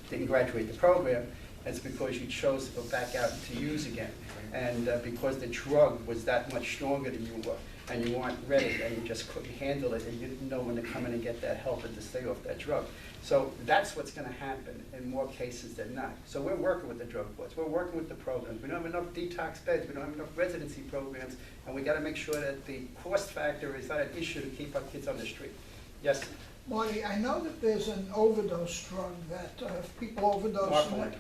didn't graduate the program, it's because you chose to go back out into use again. And because the drug was that much stronger than you were, and you weren't ready, and you just couldn't handle it, and you didn't know when to come in and get that help and to stay off that drug. So that's what's going to happen in more cases than not. So we're working with the drug boards. We're working with the programs. We don't have enough detox beds. We don't have enough residency programs. And we got to make sure that the cost factor is not an issue to keep our kids on the street. Yes? Marty, I know that there's an overdose drug that if people overdose on it,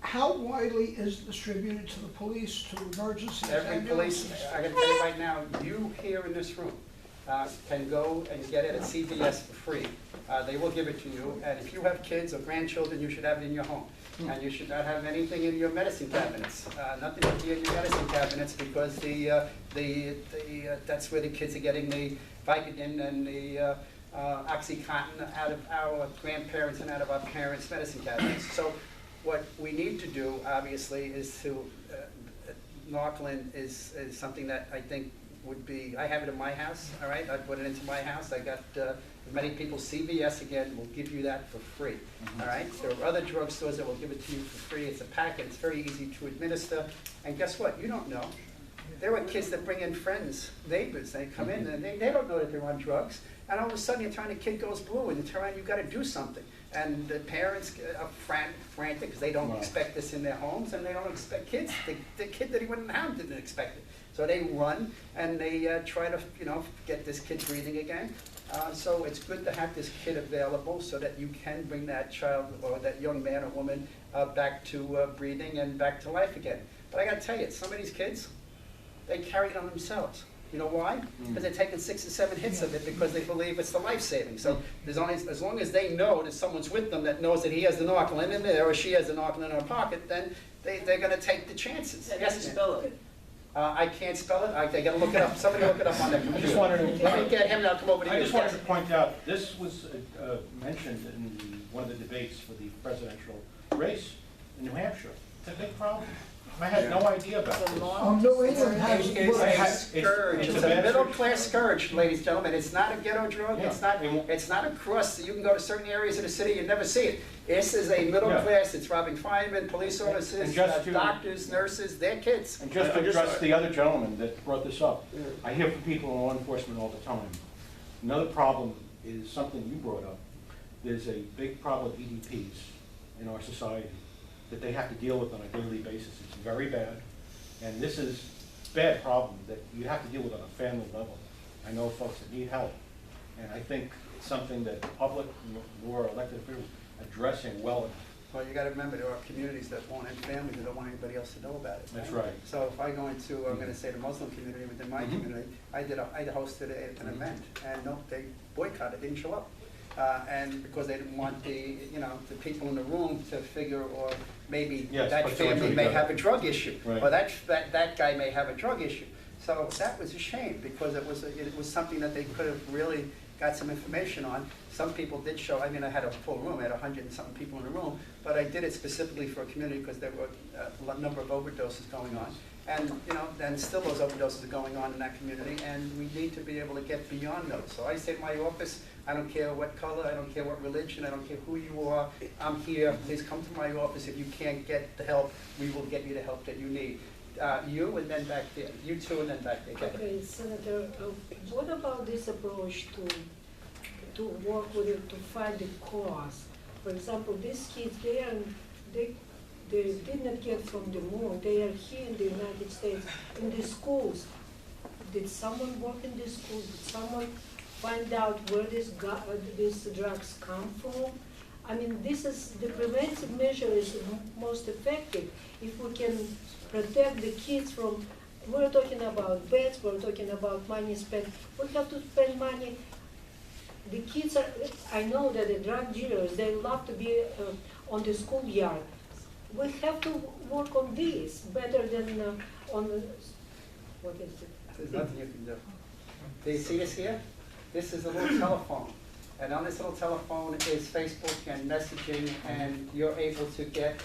how widely is it distributed to the police, to emergencies? Every police, I can tell you right now, you here in this room can go and get it at CVS for free. They will give it to you, and if you have kids or grandchildren, you should have it in your home. And you should not have anything in your medicine cabinets. Nothing should be in your medicine cabinets, because that's where the kids are getting the Vicodin and the OxyContin out of our grandparents and out of our parents' medicine cabinets. So what we need to do, obviously, is to, Narcan is something that I think would be, I have it in my house, all right? I put it into my house. I got many people, CVS again, will give you that for free, all right? There are other drugstores that will give it to you for free. It's a packet. It's very easy to administer. And guess what? You don't know. There are kids that bring in friends, neighbors. They come in and they don't know that they're on drugs. And all of a sudden, you turn, the kid goes blue, and you turn around, you've got to do something. And the parents are frantic because they don't expect this in their homes, and they don't expect kids. The kid that he went in the house didn't expect it. So they run, and they try to, get this kid breathing again. So it's good to have this kit available so that you can bring that child or that young man or woman back to breathing and back to life again. But I got to tell you, some of these kids, they carry it on themselves. You know why? Because they're taking 6 or 7 hits of it because they believe it's the life-saving. So there's only, as long as they know that someone's with them that knows that he has the Narcan in there or she has the Narcan in her pocket, then they're going to take the chances. And yes, spell it. I can't spell it. They got to look it up. Somebody look it up on their computer. I just wanted to, Let me get him to come over to you. I just wanted to point out, this was mentioned in one of the debates for the presidential race in New Hampshire. It's a big problem. I had no idea about it. New England has It's a scourge. It's a bad middle-class scourge, ladies and gentlemen. It's not a ghetto drug. Yeah. It's not a cross. You can go to certain areas of the city and never see it. This is a middle class. It's robbing firemen, police officers, doctors, nurses, their kids. And just to address the other gentleman that brought this up, I hear from people in law enforcement all the time. Another problem is something you brought up. There's a big problem with EDPs in our society that they have to deal with on a daily basis. It's very bad, and this is a bad problem that you have to deal with on a family level. I know folks that need help, and I think it's something that the public or elected officials addressing well enough. Well, you got to remember, there are communities that won't have families that don't want anybody else to know about it. That's right. So if I go into, I'm going to say the Muslim community within my community, I hosted an event, and no, they boycotted, didn't show up. And because they didn't want the people in the room to figure, or maybe that family may have a drug issue, or that guy may have a drug issue. So that was a shame, because it was something that they could have really got some information on. Some people did show. I mean, I had a full room. I had 100 and something people in the room, but I did it specifically for a community because there were a number of overdoses going on. And and still those overdoses are going on in that community, and we need to be able to get beyond those. So I say to my office, I don't care what color, I don't care what religion, I don't care who you are, I'm here. Please come to my office. If you can't get the help, we will get you the help that you need. You and then back there. You two and then back there. Okay, Senator, what about this approach to work with it to fight the cause? For example, these kids, they did not get from the moon. They are here in the United States, in the schools. Did someone work in the schools? Did someone find out where these drugs come from? I mean, this is the preventive measure is most effective. If we can protect the kids from, we're talking about beds, we're talking about money spent. We have to spend money. The kids are, I know that the drug dealers, they love to be on the schoolyard. We have to work on this better than on the, what is it? There's nothing you can do. Do you see this here? This is a little telephone. And on this little telephone is Facebook and messaging, and you're able to get,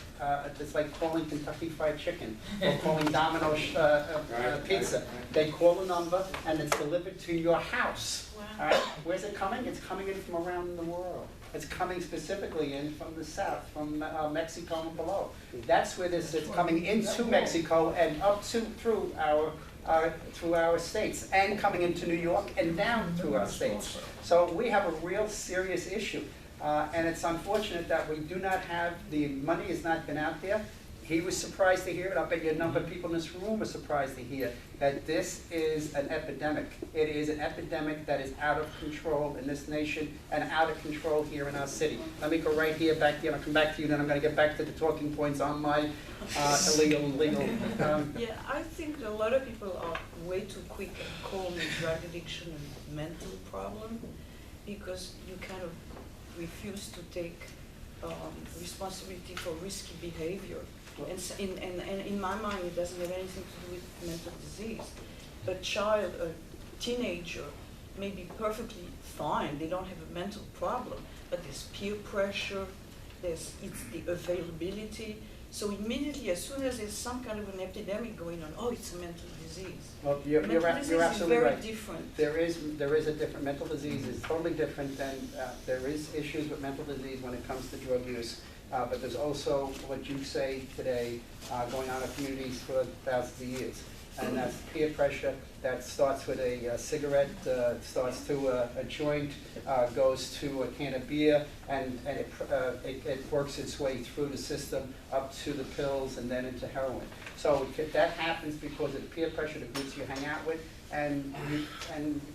it's like calling Kentucky Fried Chicken or calling Domino's Pizza. They call a number and it's delivered to your house. Wow. All right? Where's it coming? It's coming in from around the world. It's coming specifically in from the south, from Mexico and below. That's where this is coming into Mexico and up to through our states, and coming into New York and down through our states. So we have a real serious issue. And it's unfortunate that we do not have, the money has not been out there. He was surprised to hear it. I'll bet you a number of people in this room are surprised to hear that this is an epidemic. It is an epidemic that is out of control in this nation and out of control here in our city. Let me go right here, back here, and I'll come back to you, then I'm going to get back to the talking points on my illegal and legal. Yeah, I think that a lot of people are way too quick at calling drug addiction a mental problem, because you kind of refuse to take responsibility for risky behavior. And in my mind, it doesn't have anything to do with mental disease. A child, a teenager, may be perfectly fine. They don't have a mental problem, but there's peer pressure, it's the availability. So immediately, as soon as there's some kind of an epidemic going on, oh, it's a mental disease. Well, you're absolutely right. Mental disease is very different. There is a different, mental disease is totally different than, there is issues with mental disease when it comes to drug use. But there's also what you say today going on in communities for thousands of years. And that's peer pressure that starts with a cigarette, starts to a joint, goes to a can of beer, and it works its way through the system up to the pills and then into heroin. So that happens because of peer pressure, the groups you hang out with, and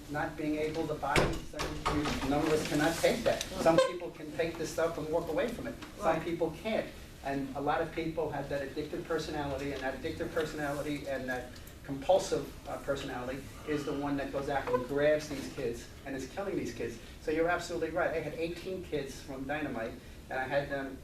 not being able to buy things. None of us cannot take that. Some people can take this stuff and walk away from it. Some people can't. And a lot of people have that addictive personality, and that compulsive personality is the one that goes out and grabs these kids and is killing these kids. So you're absolutely right. I had 18 kids from Dynamite, and I had them,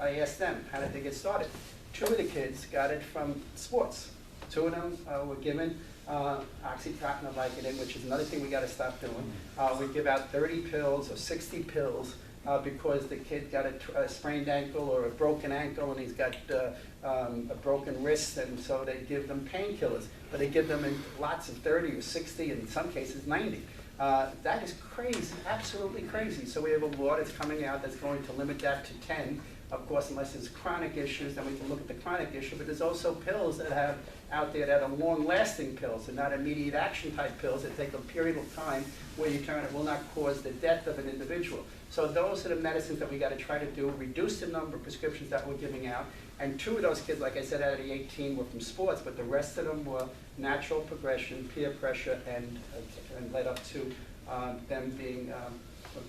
I asked them, how did they get started? 2 of the kids got it from sports. 2 of them were given Oxycontin or Vicodin, which is another thing we got to stop doing. We give out 30 pills or 60 pills because the kid got a sprained ankle or a broken ankle, and he's got a broken wrist, and so they give them painkillers. But they give them in lots of 30 or 60, and in some cases 90. That is crazy, absolutely crazy. So we have a law that's coming out that's going to limit that to 10. Of course, unless there's chronic issues, then we can look at the chronic issue. But there's also pills that have out there that are long-lasting pills and not immediate action type pills that take a period of time where you turn it will not cause the death of an individual. So those are the medicines that we got to try to do, reduce the number of prescriptions that we're giving out. And 2 of those kids, like I said, out of the 18 were from sports, but the rest of them were natural progression, peer pressure, and led up to them being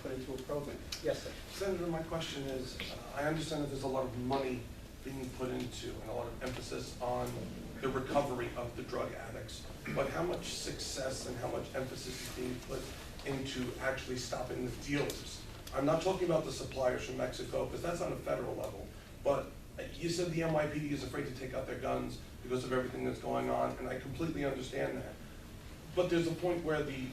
put into a program. Yes, sir. Senator, my question is, I understand that there's a lot of money being put into and a lot of emphasis on the recovery of the drug addicts, but how much success and how much emphasis is being put into actually stopping the dealers? I'm not talking about the suppliers from Mexico, because that's on a federal level, but you said the NYPD is afraid to take out their guns because of everything that's going on, and I completely understand that. But there's a point where the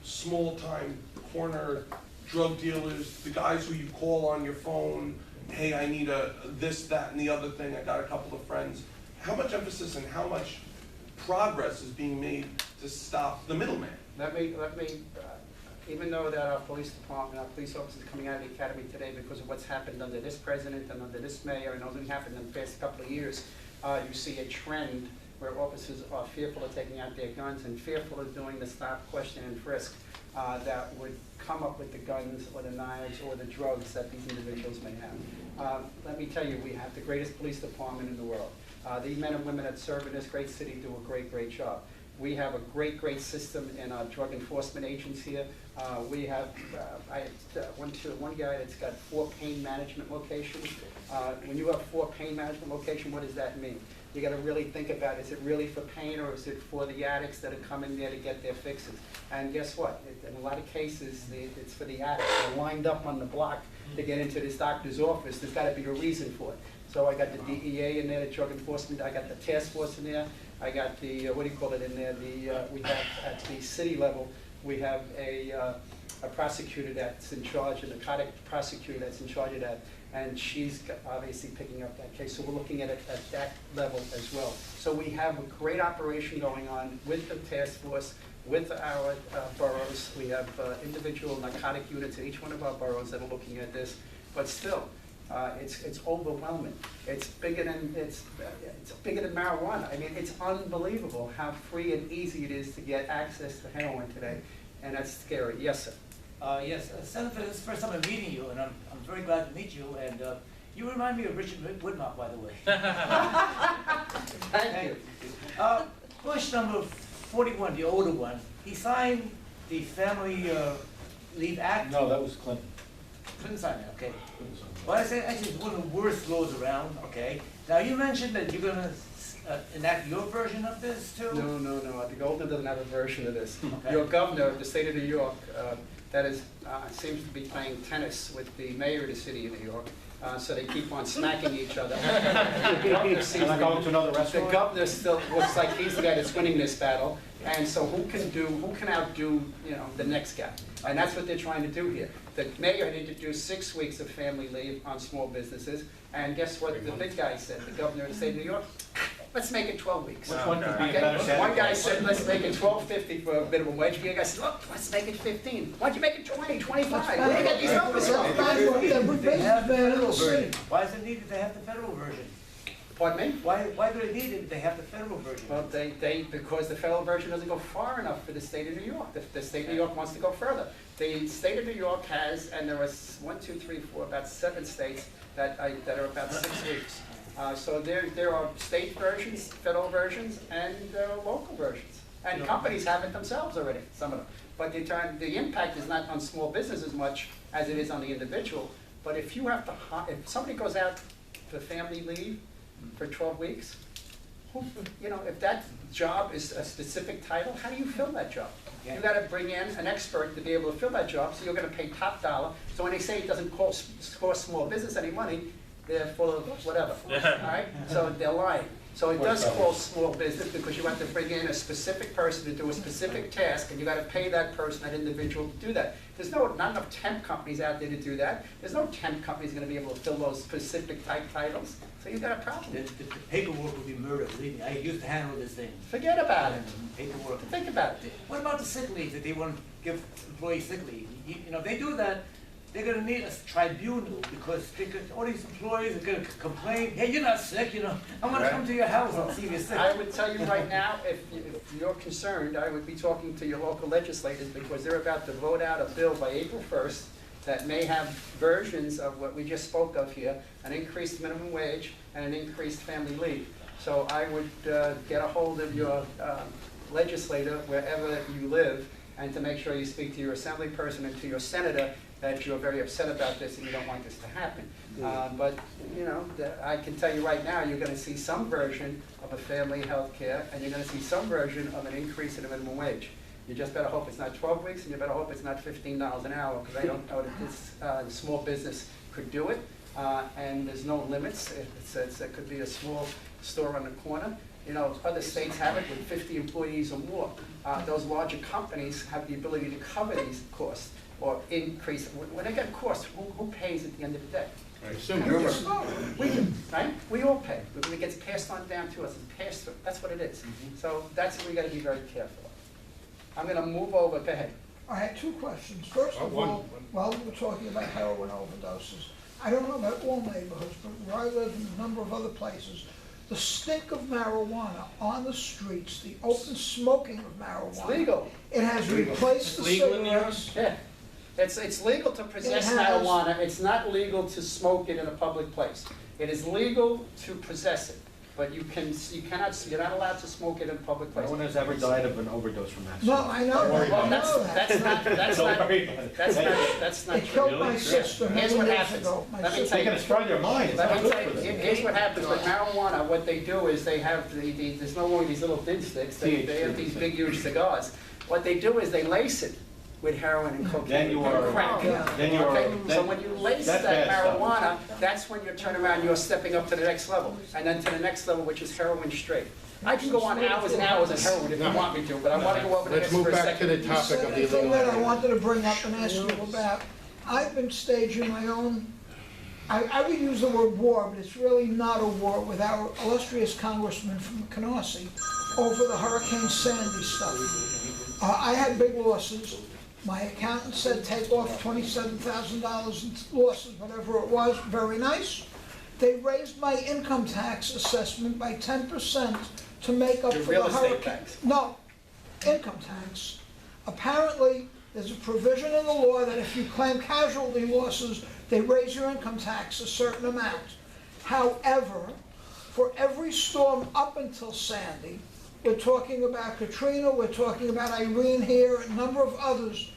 small-time corner drug dealers, the guys who you call on your phone, hey, I need this, that, and the other thing, I got a couple of friends. How much emphasis and how much progress is being made to stop the middleman? Let me even though that our police department, our police officers coming out of the academy today because of what's happened under this president and under this mayor and everything happened in the past couple of years, you see a trend where officers are fearful of taking out their guns and fearful of doing the stop, question, and frisk that would come up with the guns or the knives or the drugs that these individuals may have. Let me tell you, we have the greatest police department in the world. These men and women that serve in this great city do a great, great job. We have a great, great system in our drug enforcement agents here. We have, I went to one guy that's got 4 pain management locations. When you have 4 pain management locations, what does that mean? You got to really think about, is it really for pain or is it for the addicts that are coming there to get their fixes? And guess what? In a lot of cases, it's for the addicts. They're lined up on the block to get into this doctor's office. There's got to be a reason for it. So I got the DEA in there, the drug enforcement. I got the task force in there. I got the, what do you call it in there? We have at the city level, we have a prosecutor that's in charge, a narcotic prosecutor that's in charge of that. And she's obviously picking up that case. So we're looking at it at that level as well. So we have a great operation going on with the task force, with our boroughs. We have individual narcotic units in each one of our boroughs that are looking at this, but still, it's overwhelming. It's bigger than marijuana. I mean, it's unbelievable how free and easy it is to get access to heroin today, and that's scary. Yes, sir. Yes, Senator, this is the first time I'm meeting you, and I'm very glad to meet you. And you remind me of Richard Whitlock, by the way. Thank you. Bush number 41, the older one, he signed the Family Leave Act. No, that was Clinton. Clinton signed it, okay. Well, I say actually it's one of the worst laws around, okay. Now, you mentioned that you're going to enact your version of this, too? No. The Golden doesn't have a version of this. Okay. Your governor of the state of New York, that is, seems to be playing tennis with the mayor of the city of New York. So they keep on smacking each other. Can I go to another The restaurant? governor still looks like he's the guy that's winning this battle, and so who can outdo, the next guy? And that's what they're trying to do here. The mayor had introduced 6 weeks of family leave on small businesses, and guess what the big guy said, the governor of the state of New York? Let's make it 12 weeks. Which one could be a Okay? better Santa One guy Claus? said, let's make it $12.50 for a minimum wage. The other guy said, look, let's make it 15. Why'd you make it 20, 25? Where do you get these numbers from? Every business man in the city. Why is it needed to have the federal version? Pardon me? Why do they need it if they have the federal version? Well, because the federal version doesn't go far enough for the state of New York. The state of New York wants to go further. The state of New York has, and there are about 7 states that are about 6 weeks. So there are state versions, federal versions, and local versions. And companies have it themselves already, some of them. But the impact is not on small business as much as it is on the individual. But if you have to, if somebody goes out for family leave for 12 weeks, if that job is a specific title, how do you fill that job? Yeah. You got to bring in an expert to be able to fill that job, so you're going to pay top dollar. So when they say it doesn't cost small business any money, they're full of whatever, all right? So they're lying. So it does cost small business because you have to bring in a specific person to do a specific task, and you got to pay that person, that individual, to do that. There's not enough temp companies out there to do that. There's no temp companies going to be able to fill those specific type titles. So you've got a problem. The paperwork would be murder, believe me. I used to handle this thing. Forget about it. Paperwork. Think about it. What about the sick leave, that they want to give employees sick leave? If they do that, they're going to need a tribunal, because all these employees are going to complain, hey, you're not sick, I want to come to your house and see if you're sick. I would tell you right now, if you're concerned, I would be talking to your local legislators, because they're about to vote out a bill by April 1st that may have versions of what we just spoke of here, an increased minimum wage and an increased family leave. So I would get a hold of your legislator wherever you live, and to make sure you speak to your assembly person and to your senator that you're very upset about this and you don't want this to happen. But I can tell you right now, you're going to see some version of a family health care, and you're going to see some version of an increase in the minimum wage. You just better hope it's not 12 weeks, and you better hope it's not $15 an hour, because I don't know that this small business could do it, and there's no limits. It says it could be a small store on the corner. Other states have it with 50 employees or more. Those larger companies have the ability to cover these costs or increase. When they get costs, who pays at the end of the day? We do, right? We all pay. It gets passed on down to us. It's passed through. That's what it is. So that's what we got to be very careful of. I'm going to move over. Go ahead. I had 2 questions. First of all, while we were talking about heroin overdoses, I don't know about all neighborhoods, but where I live and a number of other places, the stink of marijuana on the streets, the open smoking of marijuana. It's legal. It has replaced the cigarettes. Yeah. It's legal to possess It has- marijuana. It's not legal to smoke it in a public place. It is legal to possess it, but you're not allowed to smoke it in a public place. No one has ever died of an overdose from that. No, I know Don't worry that. I about know it. that. That's not It killed true. my sister Here's many what years happens. ago. My Let me sister- tell You're going to destroy your mind. It's Let not me good tell for you, them. here's what happens with marijuana. What they do is they have there's no longer these little thin sticks. They have these big, huge cigars. What they do is they lace it with heroin and cocaine. Then you are, and crack. then you are, Okay, so when you lace that's that bad stuff. marijuana, that's when you turn around, you're stepping up to the next level, and then to the next level, which is heroin straight. I can go on hours and hours on heroin if you want me to, but I want to go over this Let's for move a back to second. the topic of the The thing illegal that I marijuana. wanted to bring up and ask you about, I've been staging my own, I would use the word war, but it's really not a war, with our illustrious congressman from Canarsie over the Hurricane Sandy stuff. I had big losses. My accountant said take off $27,000 in losses, whatever it was, very nice. They raised my income tax assessment by 10% to make up Your for real the estate hurricane. tax. No, income tax. Apparently, there's a provision in the law that if you claim casualty losses, they raise your income tax a certain amount. However, for every storm up until Sandy, we're talking about Katrina, we're talking about Irene here, a number of others,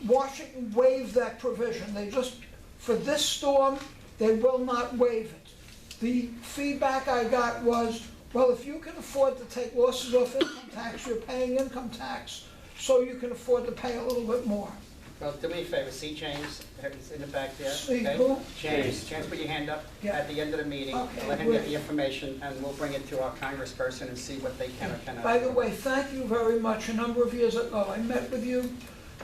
Washington waived that provision. They just, for this storm, they will not waive it. The feedback I got was, well, if you can afford to take losses off income tax, you're paying income tax, so you can afford to pay a little bit more. Well, do me a favor, see James, he's in the back there, See okay? who? James, put your hand up Yeah. at the end of the meeting. Okay, Let him get great. the information, and we'll bring it to our congressperson and see what they can or cannot. By the do. way, thank you very much. A number of years ago, I met with you.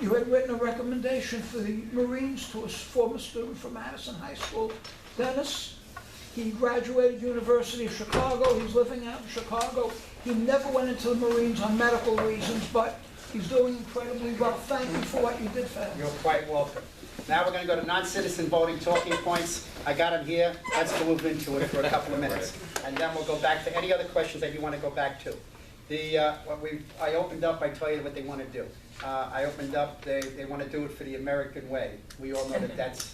You had written a recommendation for the Marines to a former student from Madison High School, Dennis. He graduated University of Chicago. He's living out in Chicago. He never went into the Marines on medical reasons, but he's doing incredibly well. Thank you for what you did for him. You're quite welcome. Now we're going to go to non-citizen voting talking points. I got them here. Let's move into it for a couple of minutes. And then we'll go back to any other questions that you want to go back to. I opened up, I tell you what they want to do. I opened up, they want to do it for the American way. We all know that that's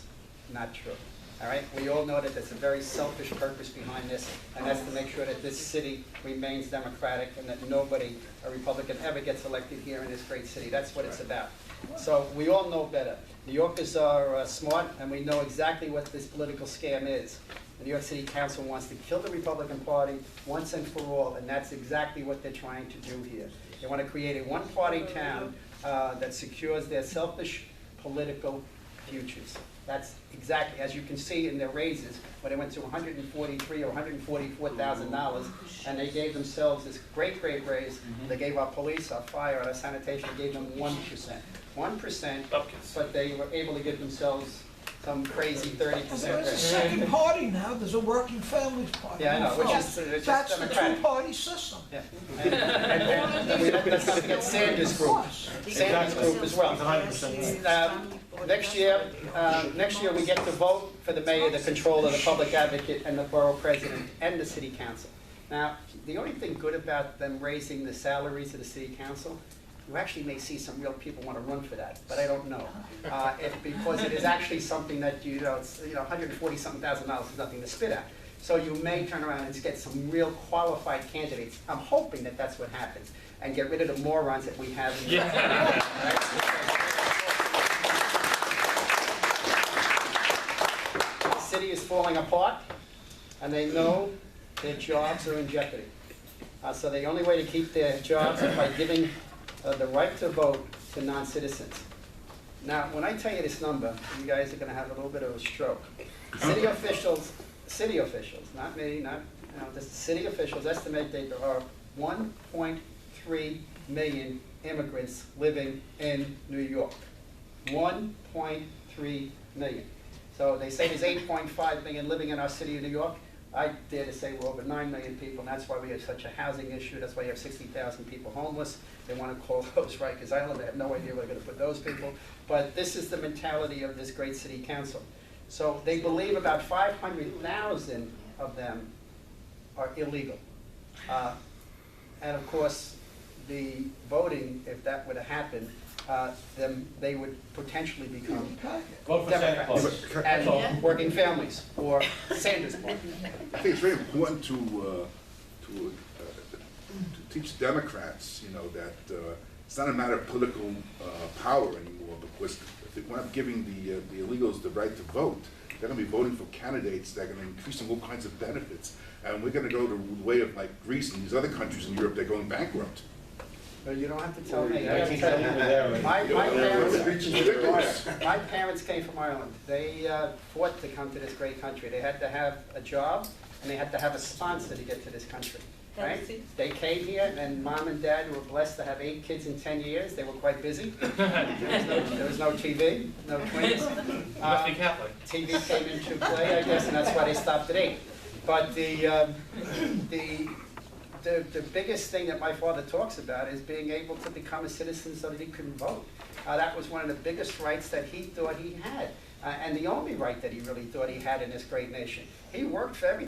not true. All right? We all know that there's a very selfish purpose behind this, and that's to make sure that this city remains democratic and that nobody, a Republican, ever gets elected here in this great city. That's what it's about. So we all know better. New Yorkers are smart, and we know exactly what this political scam is. The New York City Council wants to kill the Republican Party once and for all, and that's exactly what they're trying to do here. They want to create a one-party town that secures their selfish political futures. That's exactly, as you can see in their raises, when they went to $143,000 or $144,000, and they gave themselves this great, great raise. They gave our police, our fire, our sanitation, gave them 1%. 1%, but they were able to give themselves some crazy 30% There's a raise. second party now. There's a working families party. Yeah, I know, which is it's just That's the democratic. two-party system. Yeah. And we let's not forget Sanders Group. Sanders Group as well. 100%. Next year we get to vote for the mayor, the controller, the public advocate, and the borough president, and the city council. Now, the only thing good about them raising the salaries of the city council, you actually may see some real people want to run for that, but I don't know. Because it is actually something that, it's, $140-something thousand is nothing to spit at. So you may turn around and get some real qualified candidates. I'm hoping that that's what happens, and get rid of the morons that we have in the city is falling apart, and they know their jobs are in jeopardy. So the only way to keep their jobs is by giving the right to vote to non-citizens. Now, when I tell you this number, you guys are going to have a little bit of a stroke. City officials, not me, the city officials estimate that there are 1.3 million immigrants living in New York. 1.3 million. So they say there's 8.5 million living in our city of New York. I dare to say we're over 9 million people, and that's why we have such a housing issue. That's why you have 60,000 people homeless. They want to call those Rikers Island. They have no idea where they're going to put those people. But this is the mentality of this great city council. So they believe about 500,000 of them are illegal. And of course, the voting, if that were to happen, then they would potentially become Vote for Santa Democrats Claus. and working families or Sanders Party. I think it's very important to teach Democrats, that it's not a matter of political power anymore, because if they wind up giving the illegals the right to vote, they're going to be voting for candidates that are going to increase them all kinds of benefits. And we're going to go the way of like Greece and these other countries in Europe, they're going bankrupt. But you don't have to tell me. Yeah, keep telling me there, right? My parents came from Ireland. They fought to come to this great country. They had to have a job, and they had to have a sponsor to get to this country. Right? They came here, and mom and dad were blessed to have 8 kids in 10 years. They were quite busy. There was no TV, no twins. You must be Catholic. TV came into play, I guess, and that's why they stopped at 8. But the biggest thing that my father talks about is being able to become a citizen so that he can vote. That was one of the biggest rights that he thought he had, and the only right that he really thought he had in this great nation. He worked for everything.